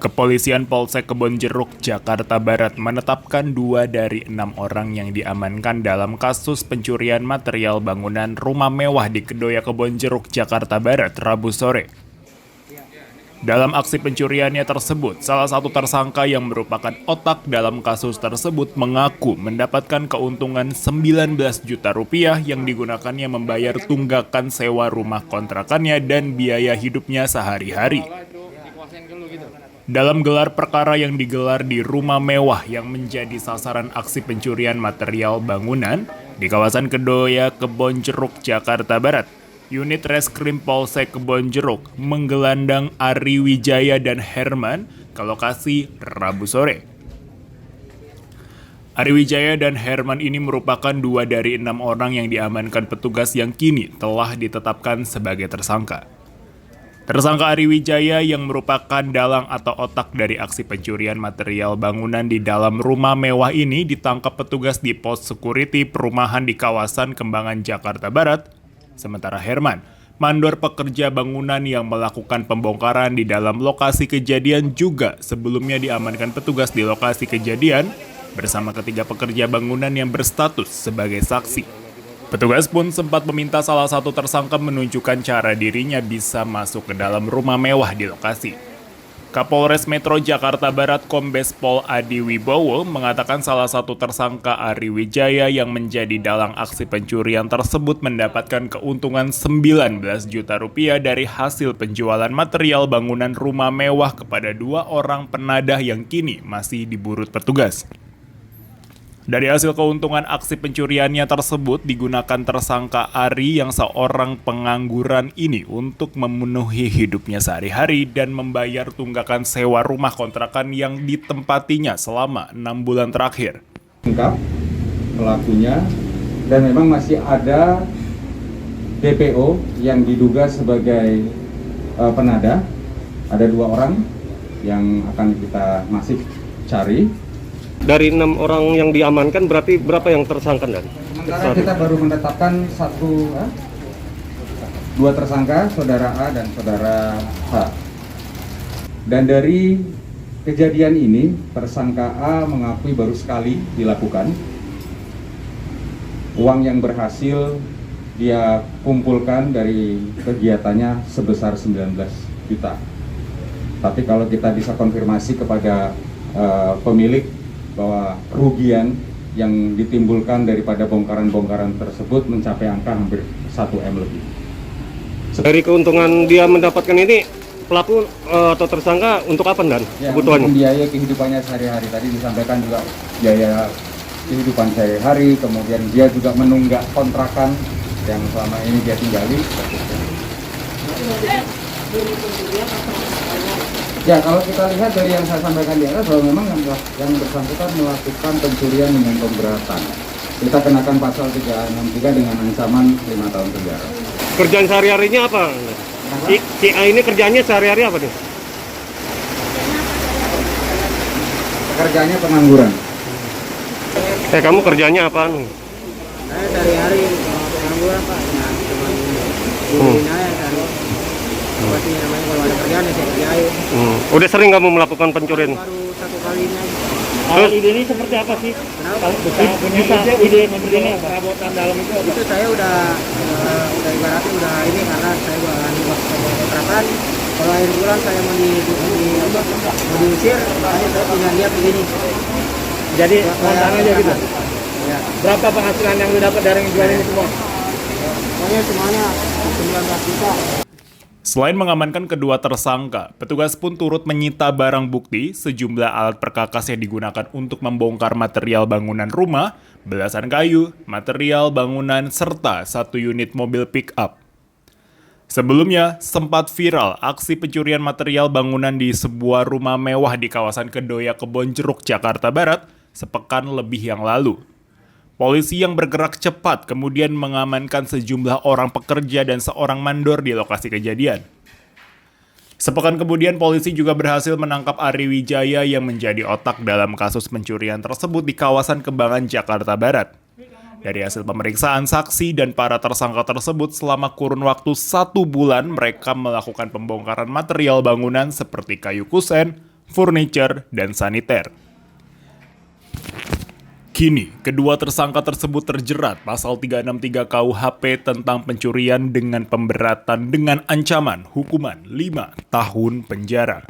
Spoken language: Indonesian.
Kepolisian Polsek Kebonjeruk, Jakarta Barat menetapkan 2 dari 6 orang yang diamankan dalam kasus pencurian material bangunan rumah mewah di Kedoya Kebonjeruk, Jakarta Barat, Rabu sore. Dalam aksi pencuriannya tersebut, salah satu tersangka yang merupakan otak dalam kasus tersebut mengaku mendapatkan keuntungan 19 juta rupiah yang digunakannya membayar tunggakan sewa rumah kontrakannya dan biaya hidupnya sehari-hari. Dalam gelar perkara yang digelar di rumah mewah yang menjadi sasaran aksi pencurian material bangunan di kawasan Kedoya Kebonjeruk, Jakarta Barat, unit Reskrim Polsek Kebonjeruk menggelandang Ari Wijaya dan Herman ke lokasi Rabu sore. Ari Wijaya dan Herman ini merupakan 2 dari 6 orang yang diamankan petugas yang kini telah ditetapkan sebagai tersangka. Tersangka Ari Wijaya yang merupakan dalang atau otak dari aksi pencurian material bangunan di dalam rumah mewah ini ditangkap petugas di pos security perumahan di kawasan Kembangan, Jakarta Barat. Sementara Herman, mandor pekerja bangunan yang melakukan pembongkaran di dalam lokasi kejadian juga sebelumnya diamankan petugas di lokasi kejadian bersama ketiga pekerja bangunan yang berstatus sebagai saksi. Petugas pun sempat meminta salah satu tersangka menunjukkan cara dirinya bisa masuk ke dalam rumah mewah di lokasi. Kapolres Metro Jakarta Barat Kombes Pol Adi Wibowo mengatakan salah satu tersangka Ari Wijaya yang menjadi dalang aksi pencurian tersebut mendapatkan keuntungan 19 juta rupiah dari hasil penjualan material bangunan rumah mewah kepada 2 orang penadah yang kini masih diburu petugas. Dari hasil keuntungan aksi pencuriannya tersebut digunakan tersangka Ari yang seorang pengangguran ini untuk memenuhi hidupnya sehari-hari dan membayar tunggakan sewa rumah kontrakan yang ditempatinya selama 6 bulan terakhir. Lengkap pelakunya dan memang masih ada DPO yang diduga sebagai penadah. Ada 2 orang yang akan kita masih cari. Dari 6 orang yang diamankan berarti berapa yang tersangka dan? Sementara kita baru menetapkan 2 tersangka, saudara A dan saudara H. Dan dari kejadian ini, tersangka A mengakui baru sekali dilakukan. Uang yang berhasil dia kumpulkan dari kegiatannya sebesar 19 juta. Tapi kalau kita bisa konfirmasi kepada pemilik bahwa kerugian yang ditimbulkan daripada bongkaran-bongkaran tersebut mencapai angka hampir 1 M lebih. Dari keuntungan dia mendapatkan ini, pelaku atau tersangka untuk apa dan Ya, kebutuhannya? untuk biaya kehidupannya sehari-hari. Tadi disampaikan juga biaya kehidupan sehari-hari, kemudian dia juga menunggak kontrakan yang selama ini dia tinggali. Ya, kalau kita lihat dari yang saya sampaikan di atas bahwa memang yang bersangkutan melakukan pencurian dengan pemberatan. Kita kenakan pasal 363 dengan ancaman 5 tahun penjara. Kerjaan sehari-harinya apa? Si A ini kerjanya sehari-hari apa nih? Pekerjaannya pengangguran. Kamu kerjanya apaan? Saya sehari-hari pengangguran Pak, ya cuma ngurusin aja cari apa sih namanya kalau ada kerjaan ya saya kerjain. Udah sering kamu melakukan pencurian? Baru 1 kali ini aja. Terus ide ini seperti apa sih? Kenapa? Bisa ide seperti ini perabotan dalam Itu saya udah ibaratnya udah ini karena saya udah kontrakan. Kalau akhir bulan saya mau diusir, makanya saya punya niat begini. Jadi spontan aja gitu? Ya. Berapa penghasilan yang lu dapat dari jual ini semua? Pokoknya semuanya 19 juta. Selain mengamankan kedua tersangka, petugas pun turut menyita barang bukti, sejumlah alat perkakas yang digunakan untuk membongkar material bangunan rumah, belasan kayu, material bangunan, serta 1 unit mobil pick-up. Sebelumnya, sempat viral aksi pencurian material bangunan di sebuah rumah mewah di kawasan Kedoya Kebonjeruk, Jakarta Barat, sepekan lebih yang lalu. Polisi yang bergerak cepat kemudian mengamankan sejumlah orang pekerja dan seorang mandor di lokasi kejadian. Sepekan kemudian polisi juga berhasil menangkap Ari Wijaya yang menjadi otak dalam kasus pencurian tersebut di kawasan Kembangan, Jakarta Barat. Dari hasil pemeriksaan saksi dan para tersangka tersebut selama kurun waktu 1 bulan mereka melakukan pembongkaran material bangunan seperti kayu kusen, furniture, dan saniter. Kini, kedua tersangka tersebut terjerat pasal 363 KUHP tentang pencurian dengan pemberatan dengan ancaman hukuman 5 tahun penjara.